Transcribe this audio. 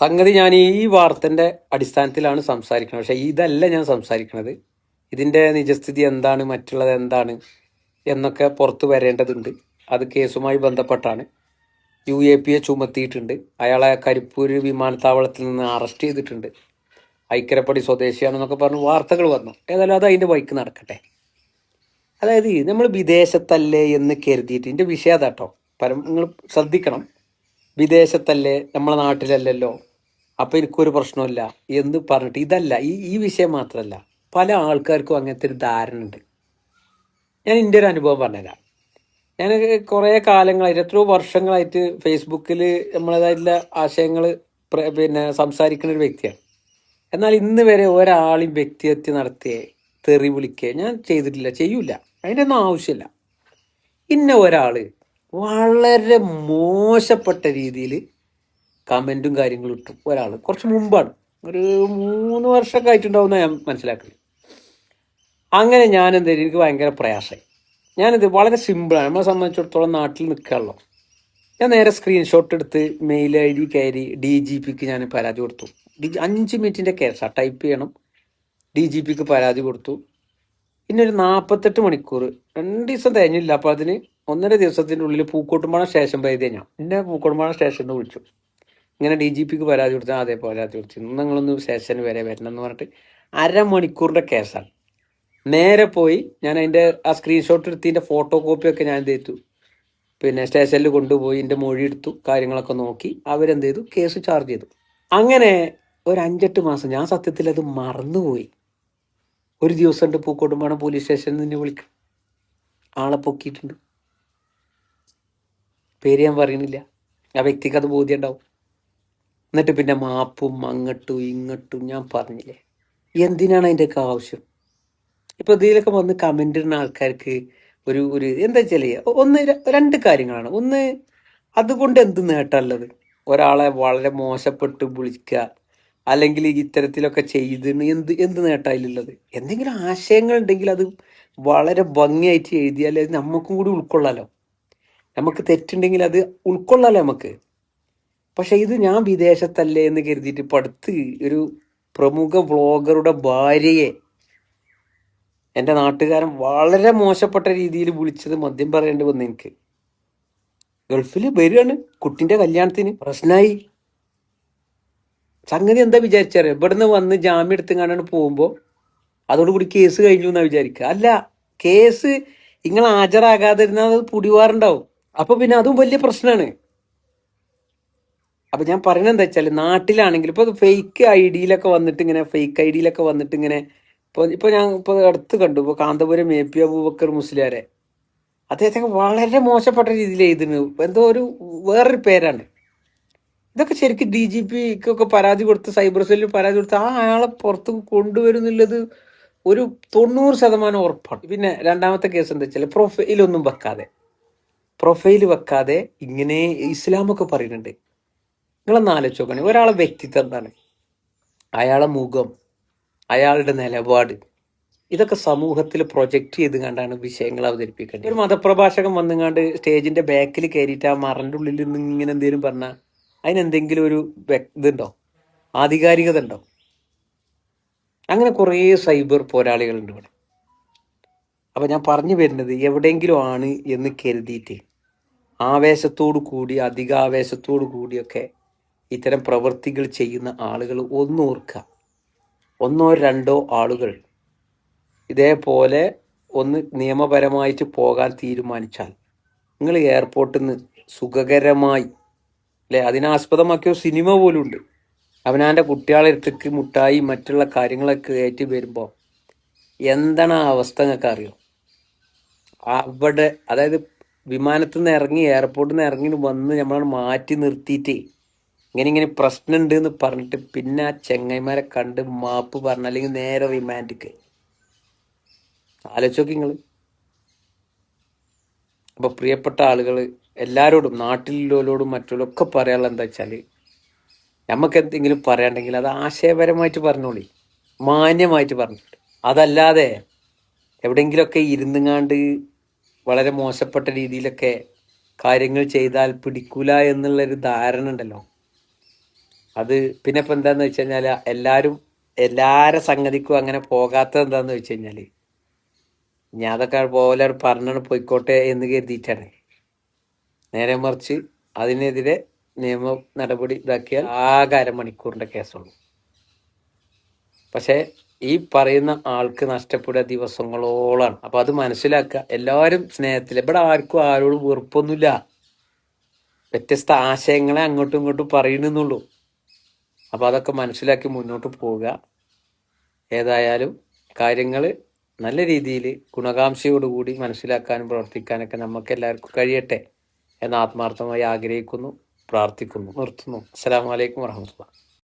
സംഗതി ഞാൻ ഈ വാർത്തൻ്റെ അടിസ്ഥാനത്തിലാണ് സംസാരിക്കുന്നത്. പക്ഷേ ഇതല്ല ഞാൻ സംസാരിക്കുന്നത്. ഇതിൻ്റെ നിജസ്ഥിതി എന്താണ്, മറ്റുള്ളത് എന്താണ് എന്നൊക്കെ പുറത്തു വരേണ്ടതുണ്ട്. അത് കേസുമായി ബന്ധപ്പെട്ടാണ്. UAPA ചുമത്തിയിട്ടുണ്ട്. അയാളെ കരിപ്പൂർ വിമാനത്താവളത്തിൽ നിന്ന് അറസ്റ്റ് ചെയ്തിട്ടുണ്ട്. ഐക്കരപ്പടി സ്വദേശിയാണെന്നൊക്കെ പറഞ്ഞ് വാർത്തകൾ വന്നു. ഏതായാലും അത് അതിൻ്റെ വഴിക്ക് നടക്കട്ടെ. അതായത് നമ്മൾ വിദേശത്തല്ലേ എന്ന് കരുതിയിട്ട്, ഇതിൻ്റെ വിഷയം അതാട്ടോ. നിങ്ങൾ ശ്രദ്ധിക്കണം. വിദേശത്തല്ലേ, നമ്മളെ നാട്ടിലല്ലല്ലോ, അപ്പം എനിക്കൊരു പ്രശ്നമില്ല എന്ന് പറഞ്ഞിട്ട് ഇതല്ല, ഈ വിഷയം മാത്രമല്ല, പല ആൾക്കാർക്കും അങ്ങനത്തെ ഒരു ധാരണ ഉണ്ട്. ഞാൻ എൻ്റെ ഒരു അനുഭവം പറഞ്ഞുതരാം. ഞാൻ കുറേ കാലങ്ങളായിട്ട്, എത്രയോ വർഷങ്ങളായിട്ട് ഫേസ്ബുക്കിൽ നമ്മളേതായിട്ടുള്ള ആശയങ്ങൾ സംസാരിക്കുന്ന ഒരു വ്യക്തിയാണ്. എന്നാൽ ഇന്ന് വരെ ഒരാളെയും വ്യക്തിഹത്യ നടത്തിയേ തെറി വിളിക്കുക ഞാൻ ചെയ്തിട്ടില്ല, ചെയ്യൂല. അതിൻ്റെ ഒന്നും ആവശ്യമില്ല. ഇന്ന ഒരാൾ വളരെ മോശപ്പെട്ട രീതിയിൽ കമൻറ്റും കാര്യങ്ങളും ഇട്ടു. ഒരാൾ കുറച്ച് മുമ്പാണ്, ഒരു 3 വർഷമൊക്കെ ആയിട്ടുണ്ടാവുന്ന ഞാൻ മനസ്സിലാക്കുന്നത്. അങ്ങനെ ഞാൻ എന്തായാലും എനിക്ക് ഭയങ്കര പ്രയാസമായി. ഞാനിത് വളരെ സിമ്പിളാണ്. നമ്മളെ സംബന്ധിച്ചിടത്തോളം നാട്ടിൽ നിൽക്കാമല്ലോ. ഞാൻ നേരെ സ്ക്രീൻഷോട്ട് എടുത്ത് മെയിൽ ID കയറി DGPക്ക് ഞാൻ പരാതി കൊടുത്തു. 5 മിനിറ്റിൻ്റെ കേസാണ്, ടൈപ്പ് ചെയ്യണം. DGPക്ക് പരാതി കൊടുത്തു. പിന്നെ ഒരു 48 മണിക്കൂർ, 2 ദിവസം തികഞ്ഞില്ല. അപ്പോൾ അതിന് 1.5 ദിവസത്തിൻ്റെ ഉള്ളിൽ പൂക്കോട്ടുംപാടം സ്റ്റേഷൻ പോയത് ഞാൻ എന്നെ പൂക്കോട്ടുംപാടം സ്റ്റേഷനിൽ വിളിച്ചു. ഇങ്ങനെ DGPക്ക് പരാതി കൊടുത്താൽ അതേ പരാതി കൊടുത്തു, നിങ്ങളൊന്ന് സ്റ്റേഷന് വരെ വരണം എന്ന് പറഞ്ഞിട്ട് 1/2 മണിക്കൂറിൻ്റെ കേസാണ്. നേരെ പോയി ഞാൻ അതിൻ്റെ ആ സ്ക്രീൻഷോട്ട് എടുത്തതിൻ്റെ ഫോട്ടോ കോപ്പിയൊക്കെ ഞാൻ എന്ത് ചെയ്തു, സ്റ്റേഷനിൽ കൊണ്ടുപോയി എൻ്റെ മൊഴി എടുത്തു, കാര്യങ്ങളൊക്കെ നോക്കി. അവരെന്ത് ചെയ്തു, കേസ് ചാർജ് ചെയ്തു. അങ്ങനെ ഒരു 5-8 മാസം ഞാൻ സത്യത്തിൽ അത് മറന്നുപോയി. ഒരു ദിവസം ഉണ്ട് പൂക്കോട്ടുംപാടം പോലീസ് സ്റ്റേഷനിൽ നിന്ന് വിളിക്കും, ആളെ പൊക്കിയിട്ടുണ്ട്. പേര് ഞാൻ പറയുന്നില്ല, ആ വ്യക്തിക്ക് അത് ബോധ്യം ഉണ്ടാവും. എന്നിട്ട് പിന്നെ മാപ്പും അങ്ങട്ടും ഇങ്ങട്ടും ഞാൻ പറഞ്ഞില്ലേ. എന്തിനാണ് അതിൻ്റെയൊക്കെ ആവശ്യം? ഇപ്പം ഇതിലൊക്കെ വന്ന് കമൻ്റ് ഇടുന്ന ആൾക്കാർക്ക് ഒരു എന്താ വെച്ചാൽ 2 കാര്യങ്ങളാണ്. ഒന്ന്, അതുകൊണ്ട് എന്ത് നേട്ടമുള്ളത്? ഒരാളെ വളരെ മോശപ്പെട്ട് വിളിക്കുക, അല്ലെങ്കിൽ ഇത്തരത്തിലൊക്കെ ചെയ്തിന് എന്ത് നേട്ടമായിലുള്ളത്? എന്തെങ്കിലും ആശയങ്ങൾ ഉണ്ടെങ്കിൽ അത് വളരെ ഭംഗിയായിട്ട് എഴുതിയാൽ അത് നമുക്കും കൂടി ഉൾക്കൊള്ളാലോ. നമുക്ക് തെറ്റുണ്ടെങ്കിൽ അത് ഉൾക്കൊള്ളാലോ നമുക്ക്. പക്ഷെ ഇത് ഞാൻ വിദേശത്തല്ലേ എന്ന് കരുതിയിട്ട് ഇപ്പം അടുത്ത് ഒരു പ്രമുഖ വ്ളോഗറുടെ ഭാര്യയെ എൻ്റെ നാട്ടുകാരൻ വളരെ മോശപ്പെട്ട രീതിയിൽ വിളിച്ചത് മദ്യം പറയേണ്ടി വന്നു. എനിക്ക് ഗൾഫിൽ വരികയാണ് കുട്ടിൻ്റെ കല്യാണത്തിന്, പ്രശ്നമായി. സംഗതി എന്താ വിചാരിച്ചറിയാം, ഇവിടുന്ന് വന്ന് ജാമ്യം എടുത്തുകൊണ്ടാണ് പോകുമ്പോൾ അതോടുകൂടി കേസ് കഴിഞ്ഞു എന്നാ വിചാരിക്കുക. അല്ല, കേസ് നിങ്ങൾ ഹാജരാകാതിരുന്നാൽ അത് പുടിവാറുണ്ടാവും. അപ്പൊ പിന്നെ അതും വലിയ പ്രശ്നമാണ്. അപ്പൊ ഞാൻ പറയുന്നത് എന്താ വെച്ചാൽ, നാട്ടിലാണെങ്കിൽ ഇപ്പൊ ഫേക്ക് ഐ ഡിയിലൊക്കെ വന്നിട്ട് ഇങ്ങനെ ഇപ്പൊ ഞാൻ അടുത്ത് കണ്ടു, ഇപ്പൊ കാന്തപുരം AP അബൂബക്കർ മുസ്ലിയാരെ, അദ്ദേഹത്തെ വളരെ മോശപ്പെട്ട രീതിയിൽ എഴുതുന്നു. എന്തോ വേറൊരു പേരാണ്. ഇതൊക്കെ ശരിക്കും DGPക്കൊക്കെ പരാതി കൊടുത്ത്, സൈബർ സെല്ലിൽ പരാതി കൊടുത്ത് അയാളെ പുറത്ത് കൊണ്ടുവരുന്നുള്ളത് ഒരു 90% ഉറപ്പാണ്. പിന്നെ രണ്ടാമത്തെ കേസ് എന്താ വെച്ചാൽ, പ്രൊഫൈൽ വെക്കാതെ ഇങ്ങനെ ഇസ്ലാമൊക്കെ പറയുന്നുണ്ട്. നിങ്ങളൊന്ന് ആലോചിച്ച് നോക്കണേ, ഒരാളെ വ്യക്തിത്വം എന്താണ്, അയാളെ മുഖം, അയാളുടെ നിലപാട്, ഇതൊക്കെ സമൂഹത്തിൽ പ്രൊജക്റ്റ് ചെയ്ത് കണ്ടാണ് വിഷയങ്ങൾ അവതരിപ്പിക്കേണ്ടത്. ഒരു മതപ്രഭാഷകൻ വന്നുകാണ്ട് സ്റ്റേജിന്റെ ബാക്കിൽ കയറിയിട്ട് ആ മറന്റെ ഉള്ളിൽ നിന്ന് ഇങ്ങനെ എന്തെങ്കിലും പറഞ്ഞാൽ അതിനെന്തെങ്കിലും ഒരു ഇതുണ്ടോ, ആധികാരികത ഉണ്ടോ? അങ്ങനെ കുറേ സൈബർ പോരാളികളുണ്ട് ഇവിടെ. അപ്പം ഞാൻ പറഞ്ഞു വരുന്നത്, എവിടെയെങ്കിലും ആണ് എന്ന് കരുതിയിട്ട് ആവേശത്തോടു കൂടി, അധികാവേശത്തോടു കൂടിയൊക്കെ ഇത്തരം പ്രവൃത്തികൾ ചെയ്യുന്ന ആളുകൾ ഓർക്കുക, 1-2 ആളുകൾ ഇതേപോലെ ഒന്ന് നിയമപരമായിട്ട് പോകാൻ തീരുമാനിച്ചാൽ നിങ്ങൾ എയർപോർട്ടിൽ നിന്ന് സുഖകരമായി, അല്ലെ, അതിനാസ്പദമാക്കിയ സിനിമ പോലും ഉണ്ട്, അവനാൻ്റെ കുട്ടികളെടുത്തേക്ക് മുട്ടായി മറ്റുള്ള കാര്യങ്ങളൊക്കെ കയറ്റി വരുമ്പോൾ എന്താണ് ആ അവസ്ഥ നിങ്ങൾക്ക് അറിയോ? അവിടെ അതായത് വിമാനത്തിൽ നിന്ന് ഇറങ്ങി, എയർപോർട്ടിൽ നിന്ന് ഇറങ്ങി വന്ന് നമ്മളെ മാറ്റി നിർത്തിയിട്ട് ഇങ്ങനെ പ്രശ്നമുണ്ട് എന്ന് പറഞ്ഞിട്ട് പിന്നെ ആ ചെങ്ങൈമാരെ കണ്ട് മാപ്പ് പറഞ്ഞ, അല്ലെങ്കിൽ നേരെ റിമാൻഡിക്ക്. ആലോചിച്ചോക്കി നിങ്ങൾ. അപ്പൊ പ്രിയപ്പെട്ട ആളുകൾ, എല്ലാവരോടും, നാട്ടിലുള്ളവരോടും മറ്റുള്ളവരൊക്കെ പറയാനുള്ള എന്താ വെച്ചാൽ, നമുക്ക് എന്തെങ്കിലും പറയാണ്ടെങ്കിൽ അത് ആശയപരമായിട്ട് പറഞ്ഞോളി, മാന്യമായിട്ട് പറഞ്ഞിട്ട്. അതല്ലാതെ എവിടെയെങ്കിലുമൊക്കെ ഇരുന്നുങ്ങാണ്ട് വളരെ മോശപ്പെട്ട രീതിയിലൊക്കെ കാര്യങ്ങൾ ചെയ്താൽ പിടിക്കൂല എന്നുള്ളൊരു ധാരണ ഉണ്ടല്ലോ, അത് പിന്നെ ഇപ്പം എന്താന്ന് വെച്ച് കഴിഞ്ഞാൽ എല്ലാരെ സംഗതിക്കും അങ്ങനെ പോകാത്തത് എന്താന്ന് വെച്ച് കഴിഞ്ഞാല് ഞാൻ അതൊക്കെ പോലെ പറഞ്ഞു പോയിക്കോട്ടെ എന്ന് കരുതിയിട്ടാണ്. നേരെ മറിച്ച് അതിനെതിരെ നിയമ നടപടി ഇതാക്കിയാൽ ആകെ അരമണിക്കൂറിന്റെ കേസുള്ളൂ. പക്ഷെ ഈ പറയുന്ന ആൾക്ക് നഷ്ടപ്പെടുക ദിവസങ്ങളോളാണ്. അപ്പൊ അത് മനസ്സിലാക്കുക. എല്ലാവരും സ്നേഹത്തിൽ, ഇവിടെ ആർക്കും ആരോടും വെറുപ്പൊന്നുമില്ല. വ്യത്യസ്ത ആശയങ്ങളെ അങ്ങോട്ടും ഇങ്ങോട്ടും പറയുന്നുള്ളൂ. അപ്പൊ അതൊക്കെ മനസ്സിലാക്കി മുന്നോട്ട് പോവുക. ഏതായാലും കാര്യങ്ങൾ നല്ല രീതിയിൽ ഗുണകാംക്ഷയോടുകൂടി മനസ്സിലാക്കാനും പ്രവർത്തിക്കാനൊക്കെ നമുക്ക് എല്ലാവർക്കും കഴിയട്ടെ എന്ന് ആത്മാർത്ഥമായി ആഗ്രഹിക്കുന്നു, പ്രാർത്ഥിക്കുന്നു, നിർത്തുന്നു. അസ്സലാമു അലൈക്കും വറഹ്മത്തുള്ളാഹി.